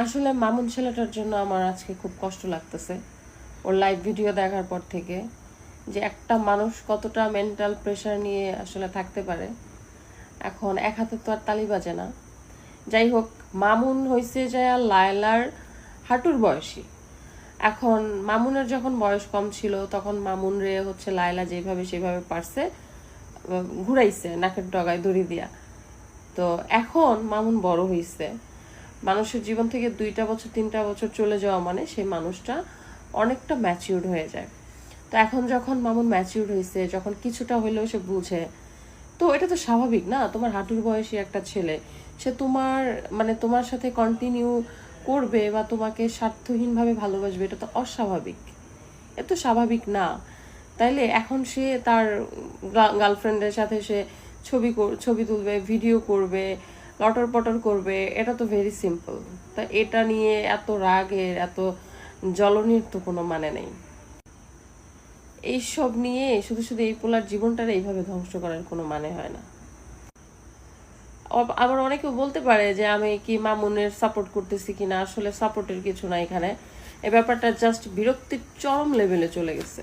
আসলে মামুন ছেলেটার জন্য আমার আজকে খুব কষ্ট লাগতেছে ওর লাইভ ভিডিও দেখার পর থেকে, যে একটা মানুষ কতটা মেন্টাল প্রেশার নিয়ে আসলে থাকতে পারে। এখন এক হাতে তো আর তালি বাজে না। যাই হোক, মামুন হয়েছে যে লায়লার হাঁটুর বয়সী। এখন মামুনের যখন বয়স কম ছিল তখন মামুন রে হচ্ছে লায়লা যেভাবে সেভাবে পারছে ঘুরাইছে নাকের ডগায় দড়ি দিয়া। তো এখন মামুন বড় হয়েছে, মানুষের জীবন থেকে 2টা বছর 3টা বছর চলে যাওয়া মানে সেই মানুষটা অনেকটা ম্যাচিউর হয়ে যায়। তো এখন যখন মামুন ম্যাচিউর হয়েছে, যখন কিছুটা হইলেও সে বুঝে, তো এটা তো স্বাভাবিক না? তোমার হাঁটুর বয়সী একটা ছেলে, সে তোমার মানে তোমার সাথে কন্টিনিউ করবে বা তোমাকে স্বার্থহীনভাবে ভালোবাসবে, এটা তো অস্বাভাবিক, এ তো স্বাভাবিক না। তাইলে এখন সে তার গার্লফ্রেন্ডের সাথে সে ছবি তুলবে, ভিডিও করবে, লটর পটর করবে, এটা তো ভেরি সিম্পল। তা এটা নিয়ে এত রাগের, এত জ্বলনির তো কোনো মানে নেই। এইসব নিয়ে শুধু শুধু এই পোলার জীবনটার এইভাবে ধ্বংস করার কোনো মানে হয় না। আবার অনেকেও বলতে পারে যে আমি কি মামুনের সাপোর্ট করতেছি কিনা, আসলে সাপোর্টের কিছু না এখানে। এই ব্যাপারটা জাস্ট বিরক্তির চরম লেভেলে চলে গেছে।